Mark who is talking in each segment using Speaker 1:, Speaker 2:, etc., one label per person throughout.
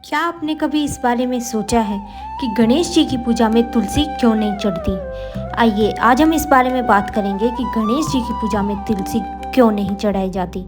Speaker 1: क्या आपने कभी इस बारे में सोचा है कि गणेश जी की पूजा में तुलसी क्यों नहीं चढ़ती? आइए आज हम इस बारे में बात करेंगे कि गणेश जी की पूजा में तुलसी क्यों नहीं चढ़ाई जाती।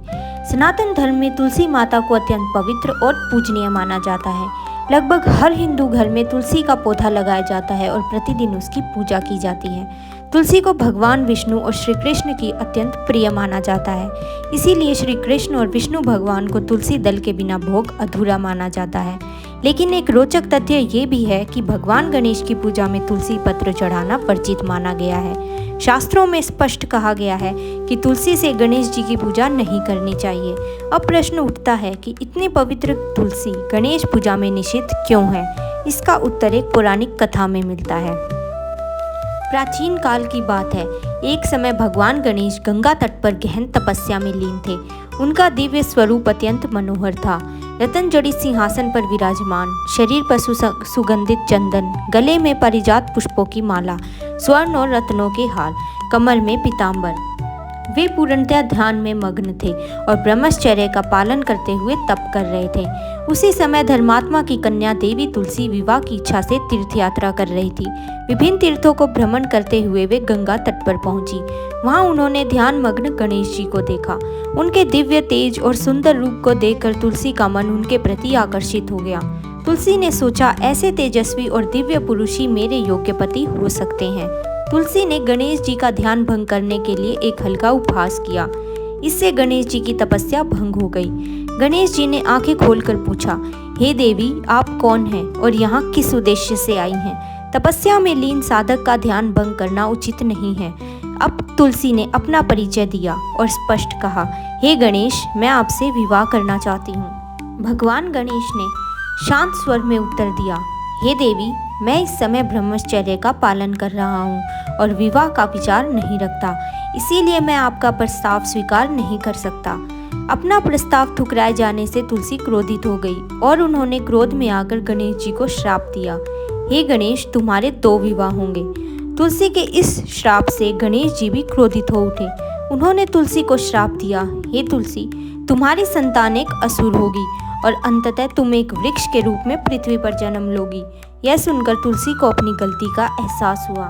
Speaker 1: सनातन धर्म में तुलसी माता को अत्यंत पवित्र और पूजनीय माना जाता है। लगभग हर हिंदू घर में तुलसी का पौधा लगाया जाता है और प्रतिदिन उसकी पूजा की जाती है। तुलसी को भगवान विष्णु और श्री कृष्ण की अत्यंत प्रिय माना जाता है। इसीलिए श्री कृष्ण और विष्णु भगवान को तुलसी दल के बिना भोग अधूरा माना जाता है। लेकिन एक रोचक तथ्य ये भी है कि भगवान गणेश की पूजा में तुलसी पत्र चढ़ाना वर्जित माना गया है। शास्त्रों में स्पष्ट कहा गया है कि तुलसी से गणेश जी की पूजा नहीं करनी चाहिए। अब प्रश्न उठता है कि इतनी पवित्र तुलसी गणेश पूजा में निषिद्ध क्यों है? इसका उत्तर एक पौराणिक कथा में मिलता है। प्राचीन काल की बात है। एक समय भगवान गणेश गंगा तट पर गहन तपस्या में लीन थे। उनका दिव्य स्वरूप अत्यंत मनोहर था। रतन जड़ित सिंहासन पर विराजमान, शरीर पर सुगंधित चंदन, गले में पारिजात पुष्पों की माला, स्वर्ण और रत्नों के हार, कमर में पीतांबर। वे पूर्णतया ध्यान में मग्न थे और ब्रह्मचर्य का पालन करते हुए तप कर रहे थे। उसी समय धर्मात्मा की कन्या देवी तुलसी विवाह की इच्छा से तीर्थ यात्रा कर रही थी। विभिन्न तीर्थों को भ्रमण करते हुए वे गंगा तट पर पहुंची। वहां उन्होंने ध्यान मग्न गणेश जी को देखा। उनके दिव्य तेज और सुंदर रूप को देखकर तुलसी का मन उनके प्रति आकर्षित हो गया। तुलसी ने सोचा, ऐसे तेजस्वी और दिव्य पुरुष ही मेरे योग्य पति हो सकते हैं। तुलसी ने गणेश जी का ध्यान भंग करने के लिए एक हल्का उपहास किया। इससे गणेश जी की तपस्या भंग हो गई। गणेश जी ने आंखें खोलकर पूछा, हे देवी, आप कौन हैं और यहाँ किस उद्देश्य से आई हैं? तपस्या में लीन साधक का ध्यान भंग करना उचित नहीं है। अब तुलसी ने अपना परिचय दिया और स्पष्ट कहा, हे गणेश, मैं आपसे विवाह करना चाहती हूँ। भगवान गणेश ने शांत स्वर में उत्तर दिया, हे देवी, मैं इस समय ब्रह्मचर्य का पालन कर रहा हूँ और विवाह का विचार नहीं रखता, इसीलिए मैं आपका प्रस्ताव स्वीकार नहीं कर सकता। अपना प्रस्ताव ठुकराए जाने से तुलसी क्रोधित हो गई और उन्होंने क्रोध में आकर गणेश जी को श्राप दिया, हे गणेश, तुम्हारे 2 विवाह होंगे। तुलसी के इस श्राप से गणेश जी भी क्रोधित हो उठे। उन्होंने तुलसी को श्राप दिया, हे तुलसी, तुम्हारी संतान एक असुर होगी और अंततः तुम एक वृक्ष के रूप में पृथ्वी पर जन्म लोगी। यह सुनकर तुलसी को अपनी गलती का एहसास हुआ।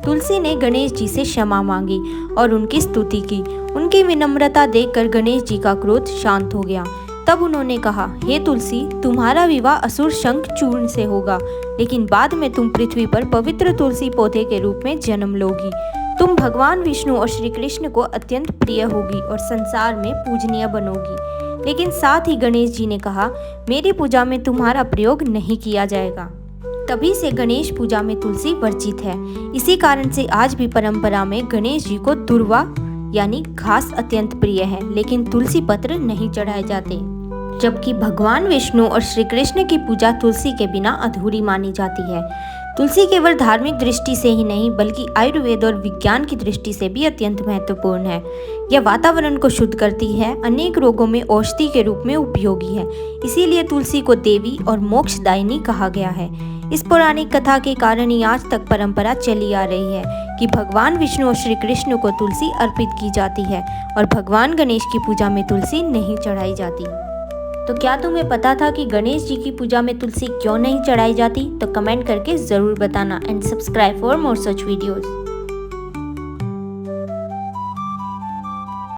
Speaker 1: तुलसी ने गणेश जी से क्षमा मांगी और उनकी स्तुति की। उनकी विनम्रता देखकर गणेश जी का क्रोध शांत हो गया। तब उन्होंने कहा, हे तुलसी, तुम्हारा विवाह असुर शंख चूर्ण से होगा, लेकिन बाद में तुम पृथ्वी पर पवित्र तुलसी पौधे के रूप में जन्म लोगी। तुम भगवान विष्णु और श्री कृष्ण को अत्यंत प्रिय होगी और संसार में पूजनीय बनोगी। लेकिन साथ ही गणेश जी ने कहा, मेरी पूजा में तुम्हारा प्रयोग नहीं किया जाएगा। तभी से गणेश पूजा में तुलसी वर्जित है। इसी कारण से आज भी परंपरा में गणेश जी को दुर्वा यानी घास अत्यंत प्रिय है, लेकिन तुलसी पत्र नहीं चढ़ाए जाते। जबकि भगवान विष्णु और श्री कृष्ण की पूजा तुलसी के बिना अधूरी मानी जाती है। तुलसी केवल धार्मिक दृष्टि से ही नहीं बल्कि आयुर्वेद और विज्ञान की दृष्टि से भी अत्यंत महत्वपूर्ण है। यह वातावरण को शुद्ध करती है, अनेक रोगों में औषधि के रूप में उपयोगी है। इसीलिए तुलसी को देवी और मोक्षदायिनी कहा गया है। इस पौराणिक कथा के कारण ही आज तक परंपरा चली आ रही है कि भगवान विष्णु और श्री कृष्ण को तुलसी अर्पित की जाती है और भगवान गणेश की पूजा में तुलसी नहीं चढ़ाई जाती। तो क्या तुम्हें पता था कि गणेश जी की पूजा में तुलसी क्यों नहीं चढ़ाई जाती? तो कमेंट करके ज़रूर बताना and subscribe for more such videos.